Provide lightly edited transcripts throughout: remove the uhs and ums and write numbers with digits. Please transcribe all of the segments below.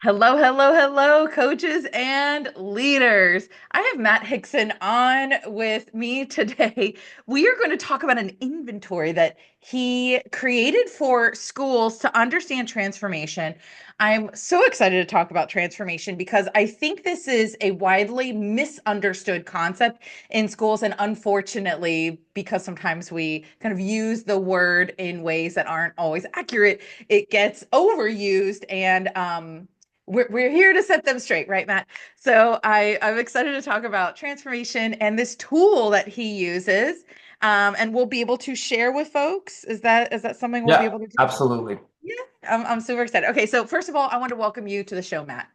Hello, hello, hello, coaches and leaders. I have Matt Hickson on with me today. We are going to talk about an inventory that he created for schools to understand transformation. I'm so excited to talk about transformation because I think this is a widely misunderstood concept in schools. And unfortunately, because sometimes we kind of use the word in ways that aren't always accurate, it gets overused and we're here to set them straight, right, Matt? So I'm excited to talk about transformation and this tool that he uses, and we'll be able to share with folks. Is that something we'll be Yeah, able to do? absolutely. Yeah, I'm super excited. Okay, so first of all, I want to welcome you to the show, Matt.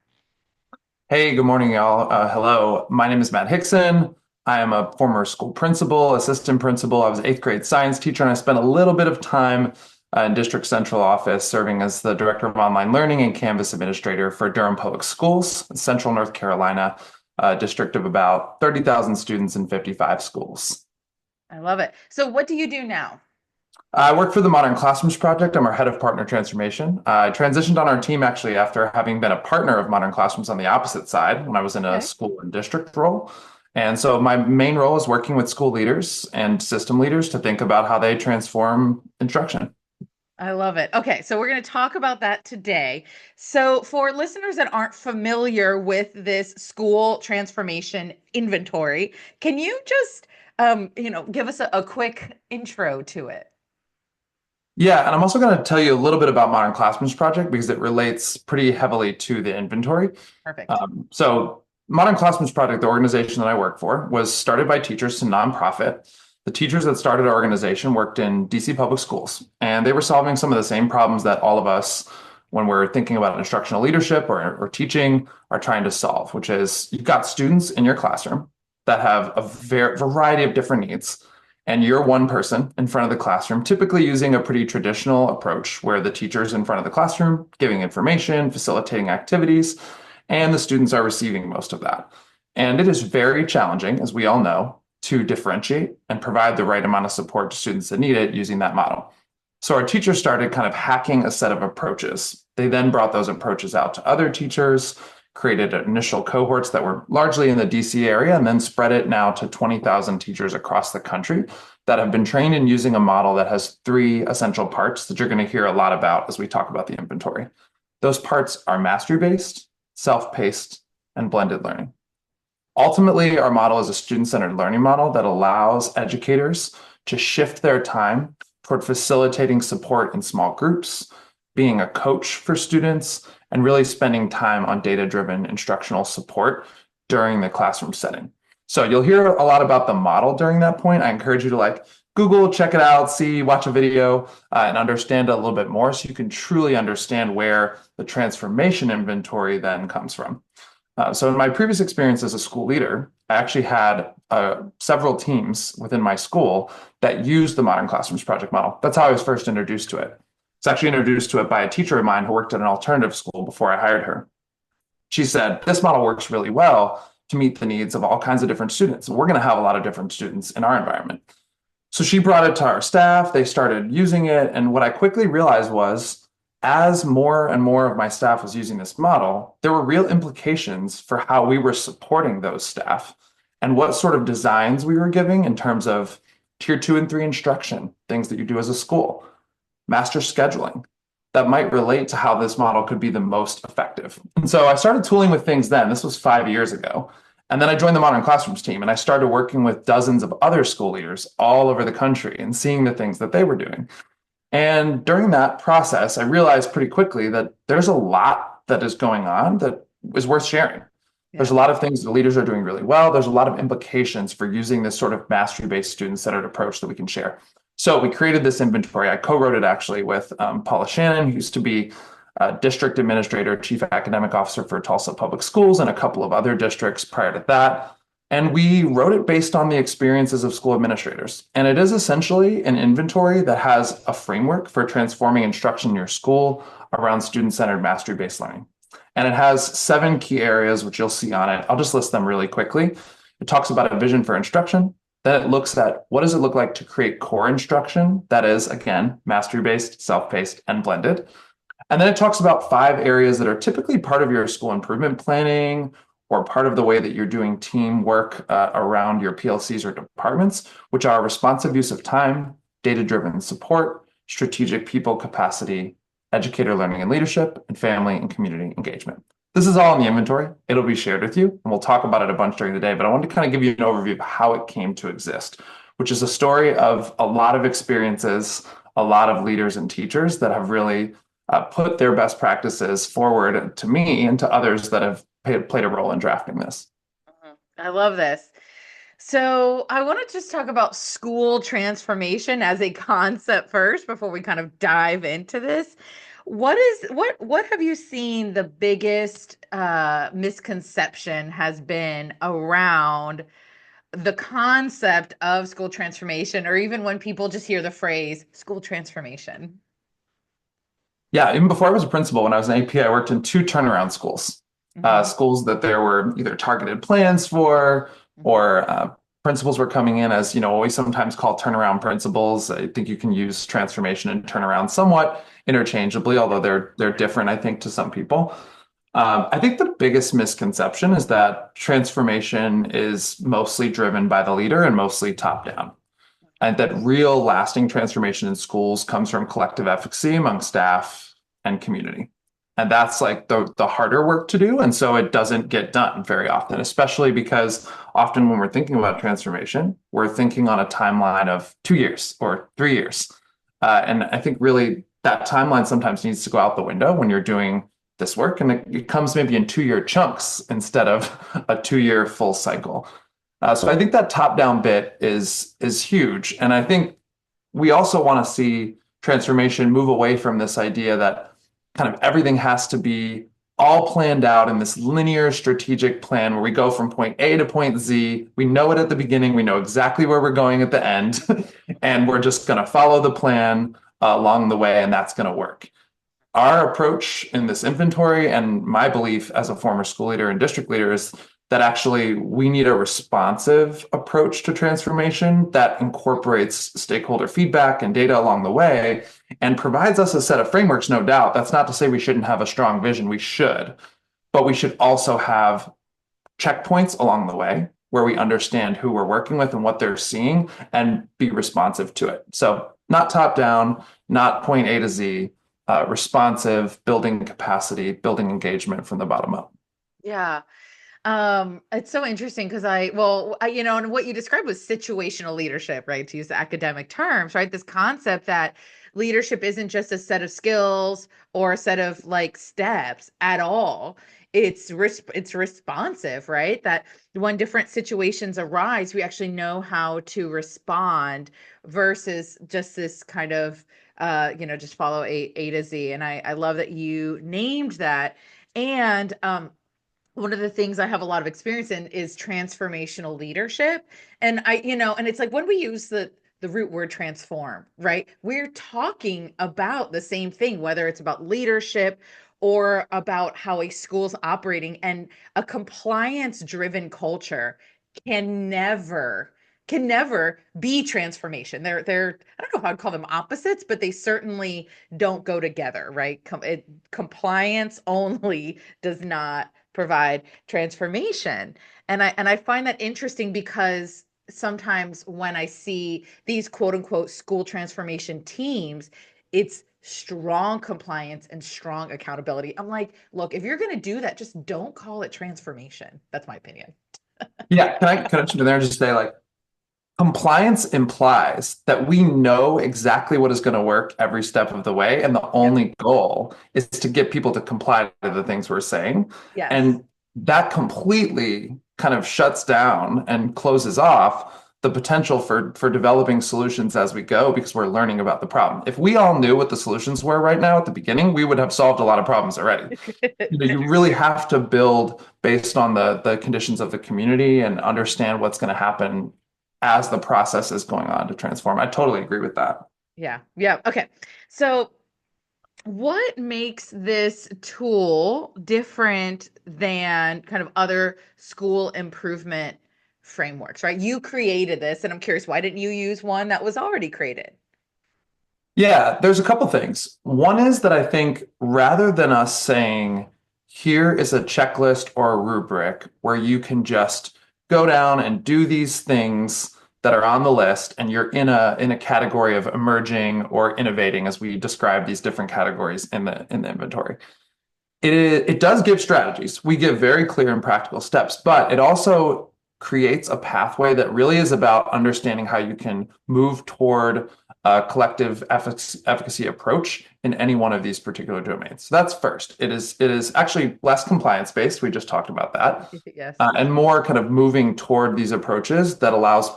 Hey, good morning, y'all. Hello, my name is Matt Hickson. I am a former school principal, assistant principal. I was an eighth grade science teacher, and I spent a little bit of time in District Central Office serving as the Director of Online Learning and Canvas Administrator for Durham Public Schools, Central North Carolina, a district of about 30,000 students in 55 schools. I love it. So what do you do now? I work for the Modern Classrooms Project. I'm our head of partner transformation. I transitioned on our team actually after having been a partner of Modern Classrooms on the opposite side when I was in a Okay. school and district role. And so my main role is working with school leaders and system leaders to think about how they transform instruction. I love it. Okay, so we're going to talk about that today. So, for listeners that aren't familiar with this school transformation inventory, can you just, give us a quick intro to it? Yeah, and I'm also going to tell you a little bit about Modern Classrooms Project because it relates pretty heavily to the inventory. Perfect. So Modern Classrooms Project, the organization that I work for, was started by teachers to nonprofit. The teachers that started our organization worked in DC public schools, and they were solving some of the same problems that all of us, when we're thinking about instructional leadership or teaching, are trying to solve, which is you've got students in your classroom that have a variety of different needs. And you're one person in front of the classroom, typically using a pretty traditional approach where the teacher's in front of the classroom, giving information, facilitating activities, and the students are receiving most of that. And it is very challenging, as we all know, to differentiate and provide the right amount of support to students that need it using that model. So our teachers started kind of hacking a set of approaches. They then brought those approaches out to other teachers, created initial cohorts that were largely in the DC area, and then spread it now to 20,000 teachers across the country that have been trained in using a model that has three essential parts that you're going to hear a lot about as we talk about the inventory. Those parts are mastery-based, self-paced, and blended learning. Ultimately, our model is a student-centered learning model that allows educators to shift their time toward facilitating support in small groups, being a coach for students, and really spending time on data-driven instructional support during the classroom setting. So you'll hear a lot about the model during that point. I encourage you to Google, check it out, see, watch a video, and understand it a little bit more so you can truly understand where the transformation inventory then comes from. So in my previous experience as a school leader, I actually had several teams within my school that used the Modern Classrooms project model. That's how I was first introduced to it. I was actually introduced to it by a teacher of mine who worked at an alternative school before I hired her. She said, this model works really well to meet the needs of all kinds of different students. And we're going to have a lot of different students in our environment. So she brought it to our staff. They started using it. And what I quickly realized was as more and more of my staff was using this model, there were real implications for how we were supporting those staff and what sort of designs we were giving in terms of tier 2 and 3 instruction, things that you do as a school, master scheduling that might relate to how this model could be the most effective. And so I started tooling with things then. This was 5 years ago. And then I joined the Modern Classrooms team and I started working with dozens of other school leaders all over the country and seeing the things that they were doing. And during that process, I realized pretty quickly that there's a lot that is going on that is worth sharing. There's Yeah. a lot of things the leaders are doing really well. There's a lot of implications for using this sort of mastery-based student-centered approach that we can share. So we created this inventory. I co-wrote it actually with Paula Shannon, who used to be district administrator, chief academic officer for Tulsa Public Schools and a couple of other districts prior to that. And we wrote it based on the experiences of school administrators. And it is essentially an inventory that has a framework for transforming instruction in your school around student-centered mastery-based learning. And it has 7 key areas, which you'll see on it. I'll just list them really quickly. It talks about a vision for instruction. Then it looks at what does it look like to create core instruction that is, again, mastery-based, self-paced, and blended. And then it talks about 5 areas that are typically part of your school improvement planning or part of the way that you're doing teamwork around your PLCs or departments, which are responsive use of time, data-driven support, strategic people capacity, educator learning and leadership, and family and community engagement. This is all in the inventory. It'll be shared with you, and we'll talk about it a bunch during the day, but I wanted to kind of give you an overview of how it came to exist, which is a story of a lot of experiences, a lot of leaders and teachers that have really put their best practices forward to me and to others that have played a role in drafting this. Mhm. I love this. So I want to just talk about school transformation as a concept first before we kind of dive into this. What have you seen the biggest misconception has been around the concept of school transformation, or even when people just hear the phrase school transformation? Yeah, even before I was a principal, when I was an AP, I worked in 2 turnaround schools, Hmm. schools that there were either targeted plans for or principals were coming in as, what we sometimes call turnaround principals. I think you can use transformation and turnaround somewhat interchangeably, although they're different, I think, to some people. I think the biggest misconception is that transformation is mostly driven by the leader and mostly top down, and that real lasting transformation in schools comes from collective efficacy among staff and community. And that's like the harder work to do. And so it doesn't get done very often, especially because often when we're thinking about transformation, we're thinking on a timeline of 2 years or 3 years. And I think really that timeline sometimes needs to go out the window when you're doing this work. And it comes maybe in 2 year chunks instead of a 2 year full cycle. So I think that top-down bit is huge, and I think we also want to see transformation move away from this idea that kind of everything has to be all planned out in this linear strategic plan where we go from point A to point Z. We know it at the beginning, we know exactly where we're going at the end, and we're just going to follow the plan along the way, and that's going to work. Our approach in this inventory, and my belief as a former school leader and district leader, is that actually we need a responsive approach to transformation that incorporates stakeholder feedback and data along the way and provides us a set of frameworks, no doubt. That's not to say we shouldn't have a strong vision. We should, but we should also have checkpoints along the way where we understand who we're working with and what they're seeing and be responsive to it. So, not top down, not point A to Z, responsive, building capacity, building engagement from the bottom up. Yeah. It's so interesting because and what you described was situational leadership, right? To use the academic terms, right? This concept that leadership isn't just a set of skills or a set of like steps at all. It's responsive, right? That when different situations arise, we actually know how to respond versus just this kind of just follow A to Z. And I love that you named that. And one of the things I have a lot of experience in is transformational leadership. And and it's like when we use the root word transform, right? We're talking about the same thing, whether it's about leadership or about how a school's operating. And a compliance driven culture can never can never be transformation. They're I don't know how I'd call them opposites, but they certainly don't go together, right? Compliance only does not provide transformation. And I find that interesting because sometimes when I see these quote unquote school transformation teams, it's strong compliance and strong accountability. I'm like, look, if you're going to do that, just don't call it transformation. That's my opinion. Yeah, can I jump in there and just say like compliance implies that we know exactly what is going to work every step of the way, and the Yep. only goal is to get people to comply to the things we're saying. Yes. And that completely kind of shuts down and closes off the potential for developing solutions as we go because we're learning about the problem. If we all knew what the solutions were right now at the beginning, we would have solved a lot of problems already. You really have to build based on the conditions of the community and understand what's going to happen as the process is going on to transform. I totally agree with that. Yeah. Yeah. Okay. So what makes this tool different than kind of other school improvement frameworks, right? You created this, and I'm curious, why didn't you use one that was already created? Yeah, there's a couple things. One is that I think rather than us saying, here is a checklist or a rubric where you can just go down and do these things that are on the list, and you're in a category of emerging or innovating, as we describe these different categories in the inventory. It does give strategies. We give very clear and practical steps, but it also creates a pathway that really is about understanding how you can move toward a collective efficacy approach in any one of these particular domains. So that's first. It is actually less compliance based. We just talked about that, Yes. and more kind of moving toward these approaches that allows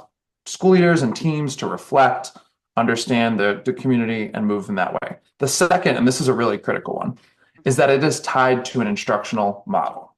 school leaders and teams to reflect, understand the community, and move in that way. The second, and this is a really critical one, is that it is tied to an instructional model.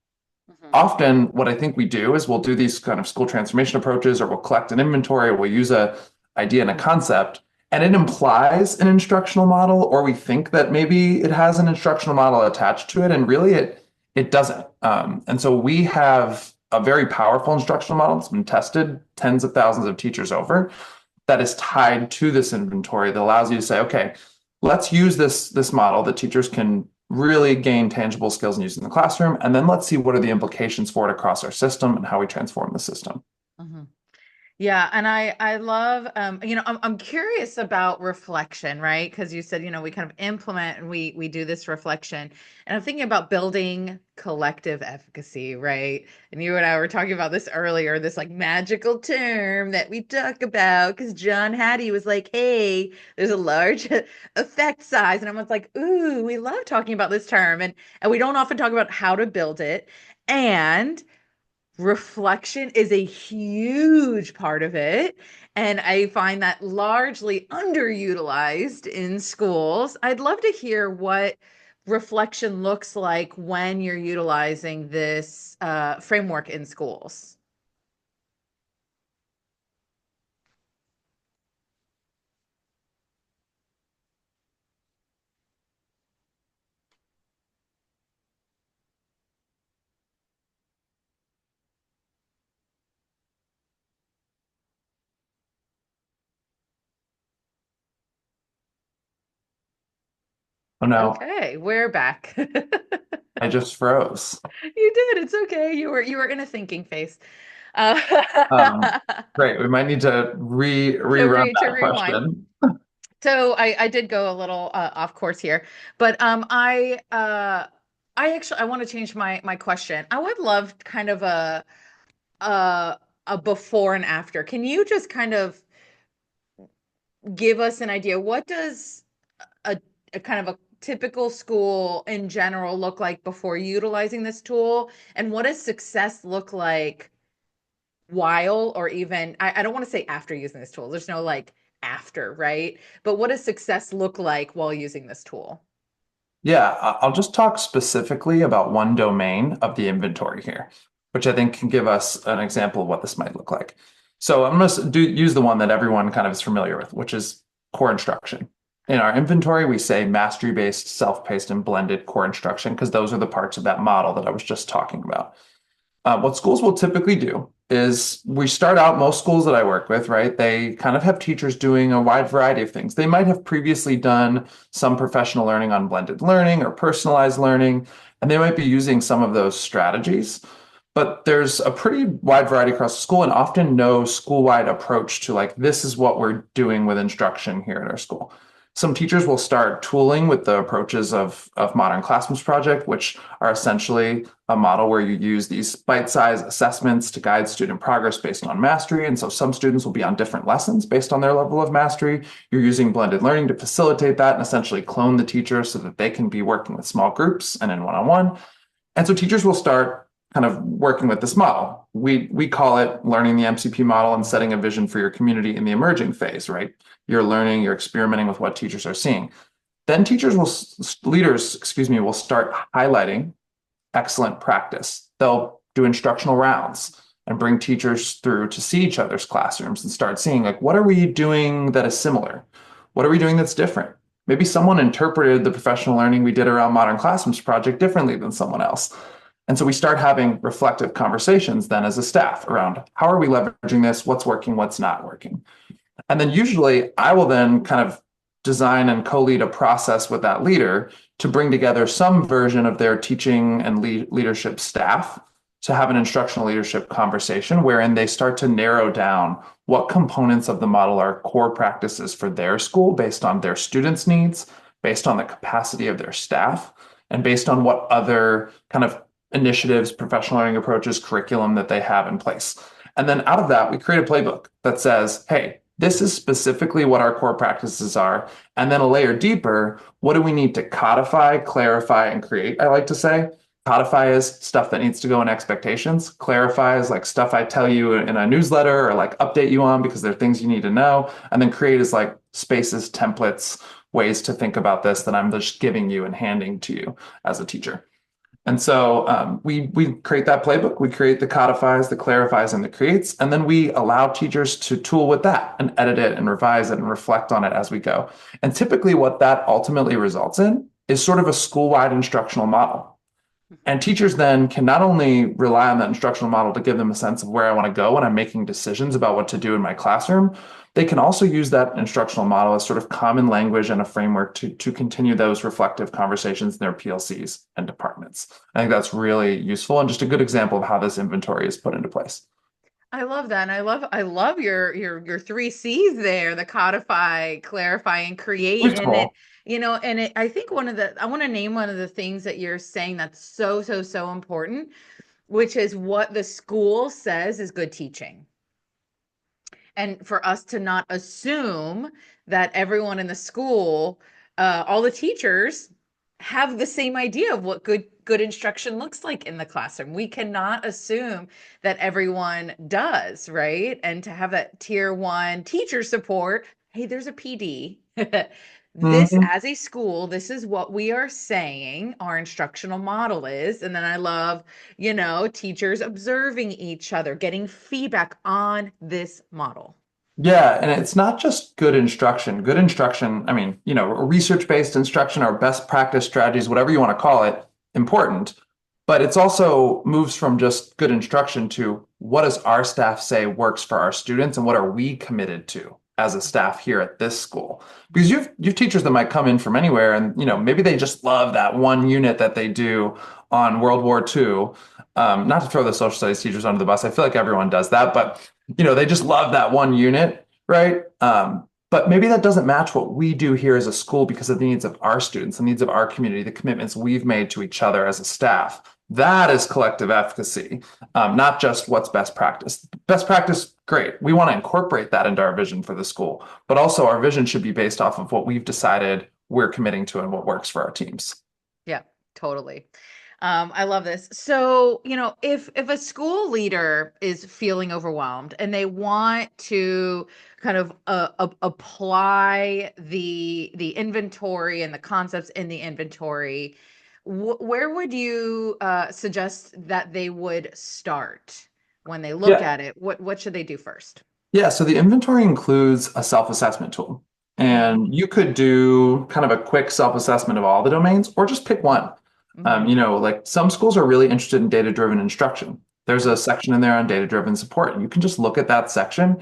Mhm. Often, what I think we do is we'll do these kind of school transformation approaches, or we'll collect an inventory, or we'll use a idea and a concept, and it implies an instructional model, or we think that maybe it has an instructional model attached to it, and really it doesn't. And so we have a very powerful instructional model. It's been tested tens of thousands of teachers over, that is tied to this inventory that allows you to say, okay, let's use this model that teachers can really gain tangible skills and use in the classroom, and then let's see what are the implications for it across our system and how we transform the system. Mhm. Yeah, and I love I'm curious about reflection, right? Because you said, we kind of implement and we do this reflection. And I'm thinking about building collective efficacy, right? And you and I were talking about this earlier, this like magical term that we talk about because John Hattie was like, "Hey, there's a large effect size." And I was like, "Ooh, we love talking about this term." And we don't often talk about how to build it. And reflection is a huge part of it. And I find that largely underutilized in schools. I'd love to hear what reflection looks like when you're utilizing this framework in schools. Oh no, Okay, we're back. I just froze. You did. It's okay. You were in a thinking phase. Uh, Um, Great. We might need to rerun to that rewind. question. So I did go a little off course here, but I actually I want to change my question. I would love kind of a a before and after. Can you just kind of give us an idea? What does a, a kind of a typical school in general look like before utilizing this tool? And what does success look like while or even I don't want to say after using this tool. There's no like after, right? But what does success look like while using this tool? Yeah, I'll just talk specifically about one domain of the inventory here, which I think can give us an example of what this might look like. So I'm going to use the one that everyone kind of is familiar with, which is core instruction. In our inventory, we say mastery-based, self-paced, and blended core instruction because those are the parts of that model that I was just talking about. What schools will typically do is we start out, most schools that I work with, right? They kind of have teachers doing a wide variety of things. They might have previously done some professional learning on blended learning or personalized learning, and they might be using some of those strategies. But there's a pretty wide variety across the school and often no school-wide approach to like, this is what we're doing with instruction here at our school. Some teachers will start tooling with the approaches of Modern Classrooms Project, which are essentially a model where you use these bite-sized assessments to guide student progress based on mastery. And so some students will be on different lessons based on their level of mastery. You're using blended learning to facilitate that and essentially clone the teacher so that they can be working with small groups and in one-on-one. And so teachers will start kind of working with this model. We call it learning the MCP model and setting a vision for your community in the emerging phase, right? You're learning, you're experimenting with what teachers are seeing. Then leaders, excuse me, will start highlighting excellent practice. They'll do instructional rounds and bring teachers through to see each other's classrooms and start seeing like, what are we doing that is similar? What are we doing that's different? Maybe someone interpreted the professional learning we did around Modern Classrooms project differently than someone else. And so we start having reflective conversations then as a staff around how are we leveraging this? What's working? What's not working? And then usually I will then kind of design and co-lead a process with that leader to bring together some version of their teaching and leadership staff to have an instructional leadership conversation wherein they start to narrow down what components of the model are core practices for their school based on their students' needs, based on the capacity of their staff, and based on what other kind of initiatives, professional learning approaches, curriculum that they have in place. And then out of that, we create a playbook that says, hey, this is specifically what our core practices are. And then a layer deeper, what do we need to codify, clarify, and create? I like to say codify is stuff that needs to go in expectations. Clarify is like stuff I tell you in a newsletter or like update you on because there are things you need to know. And then create is like spaces, templates, ways to think about this that I'm just giving you and handing to you as a teacher. And so we create that playbook. We create the codifies, the clarifies, and the creates, and then we allow teachers to tool with that and edit it and revise it and reflect on it as we go. And typically, what that ultimately results in is sort of a school-wide instructional model. And teachers then can not only rely on that instructional model to give them a sense of where I want to go when I'm making decisions about what to do in my classroom, they can also use that instructional model as sort of common language and a framework to continue those reflective conversations in their PLCs and departments. I think that's really useful and just a good example of how this inventory is put into place. I love that. And I love your three C's there, the codify, clarify, and create. And it, Useful. I think I want to name one of the things that you're saying that's so, so, so important, which is what the school says is good teaching. And for us to not assume that everyone in the school, all the teachers have the same idea of what good instruction looks like in the classroom. We cannot assume that everyone does, right? And to have that tier one teacher support, hey, there's a PD. This, Mhm. as a school, this is what we are saying our instructional model is. And then I love, teachers observing each other, getting feedback on this model. Yeah, and it's not just good instruction. Good instruction, I mean, research-based instruction or best practice strategies, whatever you want to call it, important. But it's also moves from just good instruction to what does our staff say works for our students and what are we committed to as a staff here at this school? Because you've teachers that might come in from anywhere and maybe they just love that one unit that they do on World War II. Not to throw the social studies teachers under the bus. I feel like everyone does that, but they just love that one unit, right? But maybe that doesn't match what we do here as a school because of the needs of our students, the needs of our community, the commitments we've made to each other as a staff. That is collective efficacy, not just what's best practice. Best practice, great. We want to incorporate that into our vision for the school, but also our vision should be based off of what we've decided we're committing to and what works for our teams. Yeah, totally. I love this. So, if a school leader is feeling overwhelmed and they want to kind of apply the inventory and the concepts in the inventory, where would you suggest that they would start when they look Yeah. at it? What should they do first? Yeah, so the inventory includes a self-assessment tool. Mm-hmm. And you could do kind of a quick self-assessment of all the domains or just pick one. Mm-hmm. Like some schools are really interested in data-driven instruction. There's a section in there on data-driven support. And you can just look at that section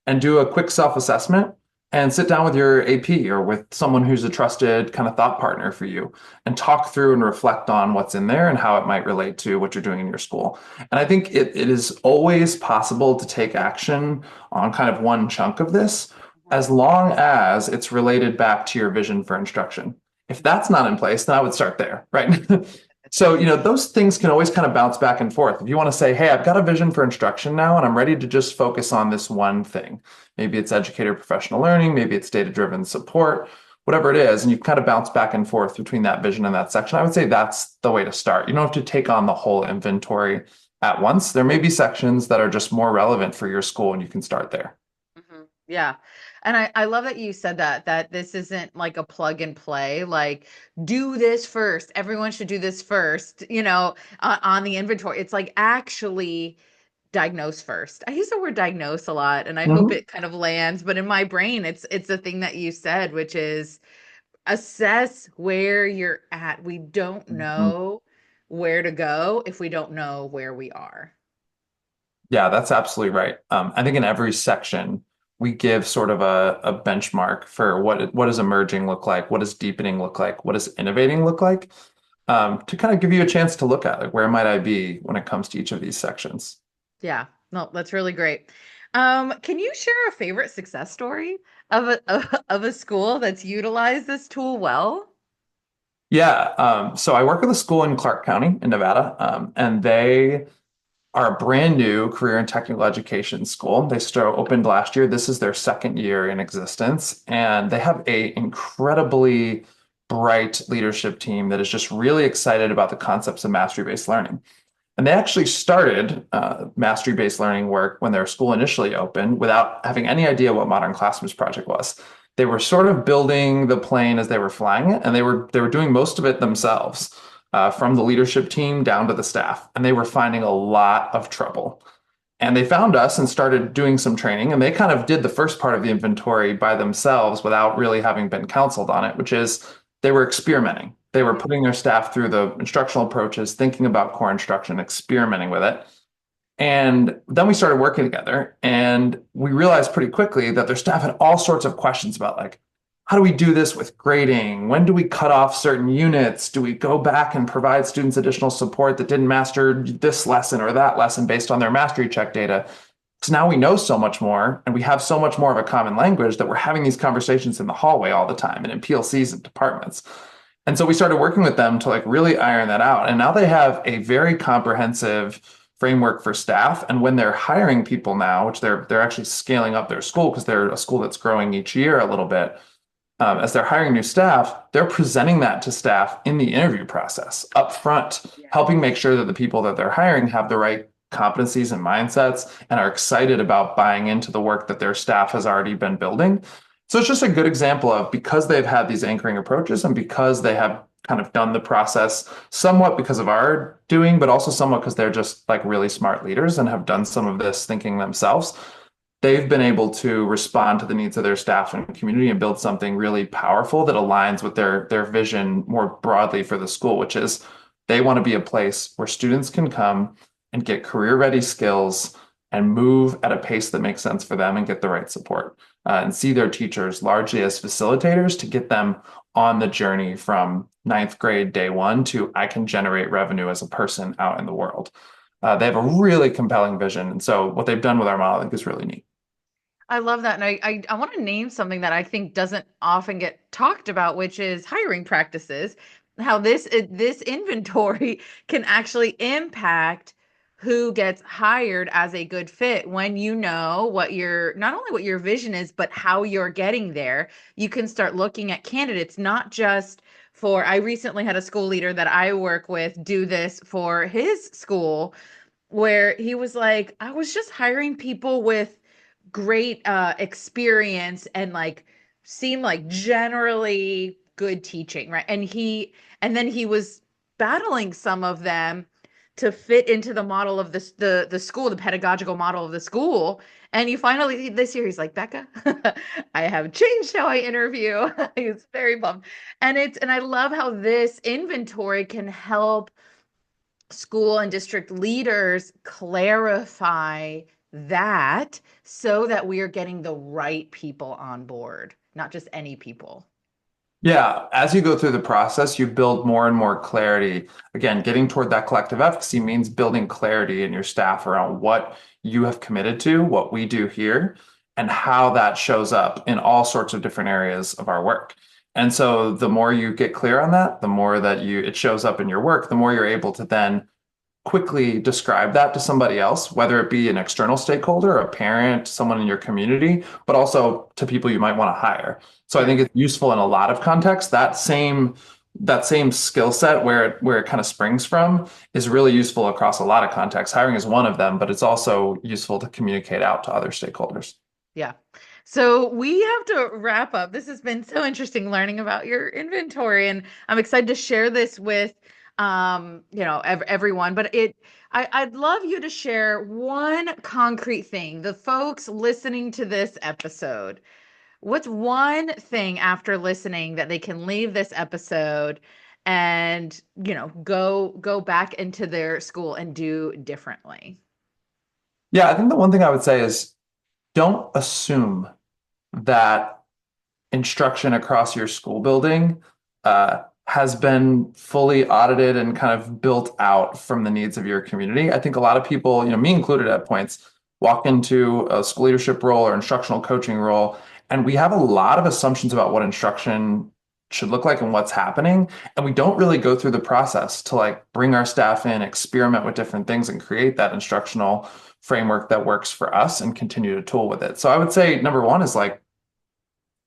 and do a quick self-assessment and sit down with your AP or with someone who's a trusted kind of thought partner for you and talk through and reflect on what's in there and how it might relate to what you're doing in your school. And I think it is always possible to take action on kind of one chunk of this as long as it's related back to your vision for instruction. If that's not in place, then I would start there, right? So, those things can always kind of bounce back and forth. If you want to say, hey, I've got a vision for instruction now, and I'm ready to just focus on this one thing. Maybe it's educator professional learning, maybe it's data-driven support, whatever it is, and you kind of bounce back and forth between that vision and that section. I would say that's the way to start. You don't have to take on the whole inventory at once. There may be sections that are just more relevant for your school, and you can start there. Yeah. And I love that you said that this isn't like a plug and play, like do this first. Everyone should do this first, on the inventory. It's like actually diagnose first. I use the word diagnose a lot and I hope Mhm. it kind of lands, but in my brain it's the thing that you said, which is assess where you're at. We don't Mhm. know where to go if we don't know where we are. Yeah, that's absolutely right. I think in every section, we give sort of a benchmark for what does emerging look like, what does deepening look like, what does innovating look like, to kind of give you a chance to look at like where might I be when it comes to each of these sections. Yeah, no, that's really great. Can you share a favorite success story of of a school that's utilized this tool well? Yeah, so I work with a school in Clark County in Nevada, and they are a brand new career and technical education school. They opened last year. This is their second year in existence, and they have a incredibly bright leadership team that is just really excited about the concepts of mastery-based learning. And they actually started mastery-based learning work when their school initially opened without having any idea what Modern Classrooms Project was. They were sort of building the plane as they were flying it, and they were doing most of it themselves, from the leadership team down to the staff. And they were finding a lot of trouble. And they found us and started doing some training, and they kind of did the first part of the inventory by themselves without really having been counseled on it, which is they were experimenting. They were putting their staff through the instructional approaches, thinking about core instruction, experimenting with it. And then we started working together, and we realized pretty quickly that their staff had all sorts of questions about like, how do we do this with grading? When do we cut off certain units? Do we go back and provide students additional support that didn't master this lesson or that lesson based on their mastery check data? So now we know so much more and we have so much more of a common language that we're having these conversations in the hallway all the time and in PLCs and departments. And so we started working with them to like really iron that out. And now they have a very comprehensive framework for staff. And when they're hiring people now, which they're actually scaling up their school because they're a school that's growing each year a little bit, as they're hiring new staff, they're presenting that to staff in the interview process up front, Yeah. helping make sure that the people that they're hiring have the right competencies and mindsets and are excited about buying into the work that their staff has already been building. So it's just a good example of because they've had these anchoring approaches and because they have kind of done the process somewhat because of our doing, but also somewhat because they're just like really smart leaders and have done some of this thinking themselves, they've been able to respond to the needs of their staff and community and build something really powerful that aligns with their vision more broadly for the school, which is they want to be a place where students can come and get career ready skills and move at a pace that makes sense for them and get the right support, and see their teachers largely as facilitators to get them on the journey from ninth grade day one to I can generate revenue as a person out in the world. They have a really compelling vision. And so what they've done with our model, I think, is really neat. I love that. And I want to name something that I think doesn't often get talked about, which is hiring practices. How this inventory can actually impact who gets hired as a good fit when you know what your not only what your vision is, but how you're getting there. You can start looking at candidates, not just for I recently had a school leader that I work with do this for his school where he was like, I was just hiring people with great experience and like seemed like generally good teaching, right? And then he was battling some of them to fit into the model of the school, the pedagogical model of the school. And he finally this year he's like, Becca, I have changed how I interview. He's very bummed. And I love how this inventory can help school and district leaders clarify that so that we are getting the right people on board, not just any people. Yeah, as you go through the process, you build more and more clarity. Again, getting toward that collective efficacy means building clarity in your staff around what you have committed to, what we do here, and how that shows up in all sorts of different areas of our work. And so the more you get clear on that, the more that you it shows up in your work, the more you're able to then quickly describe that to somebody else, whether it be an external stakeholder, a parent, someone in your community, but also to people you might want to hire. So I Yeah. think it's useful in a lot of contexts. That same skill set where it kind of springs from is really useful across a lot of contexts. Hiring is one of them, but it's also useful to communicate out to other stakeholders. Yeah. So we have to wrap up. This has been so interesting learning about your inventory, and I'm excited to share this with everyone. But I'd love you to share one concrete thing. The folks listening to this episode, what's one thing after listening that they can leave this episode and, go back into their school and do differently? Yeah, I think the one thing I would say is don't assume that instruction across your school building has been fully audited and kind of built out from the needs of your community. I think a lot of people, me included at points, walk into a school leadership role or instructional coaching role, and we have a lot of assumptions about what instruction should look like and what's happening. And we don't really go through the process to like bring our staff in, experiment with different things, and create that instructional framework that works for us and continue to tool with it. So I would say number one is like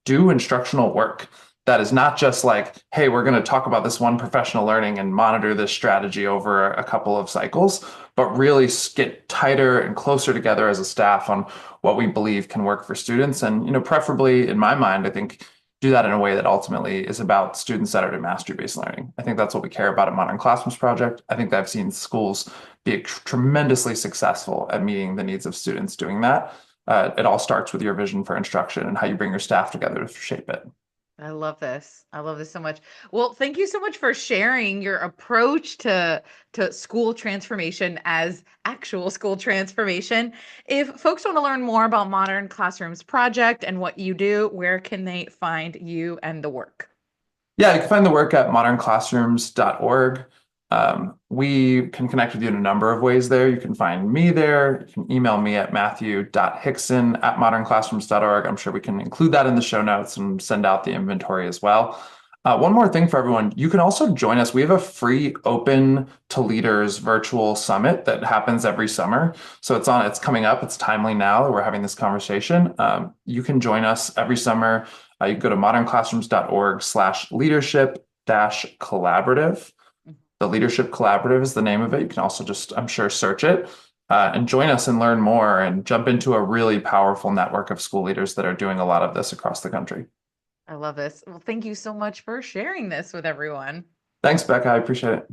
do instructional work that is not just like, hey, we're going to talk about this one professional learning and monitor this strategy over a couple of cycles, but really get tighter and closer together as a staff on what we believe can work for students. And, preferably in my mind, I think do that in a way that ultimately is about student-centered and mastery-based learning. I think that's what we care about at Modern Classrooms Project. I think that I've seen schools be tremendously successful at meeting the needs of students doing that. It all starts with your vision for instruction and how you bring your staff together to shape it. I love this. I love this so much. Well, thank you so much for sharing your approach to school transformation as actual school transformation. If folks want to learn more about Modern Classrooms Project and what you do, where can they find you and the work? Yeah, you can find the work at modernclassrooms.org. We can connect with you in a number of ways there. You can find me there. You can email me at matthew.hickson@modernclassrooms.org. I'm sure we can include that in the show notes and send out the inventory as well. One more thing for everyone, you can also join us. We have a free open to leaders virtual summit that happens every summer. So it's coming up. It's timely now that we're having this conversation. You can join us every summer. You can go to modernclassrooms.org/leadership dash collaborative. The Leadership Collaborative is the name of it. You can also just, I'm sure, search it and join us and learn more and jump into a really powerful network of school leaders that are doing a lot of this across the country. I love this. Well, thank you so much for sharing this with everyone. Thanks, Becca. I appreciate it.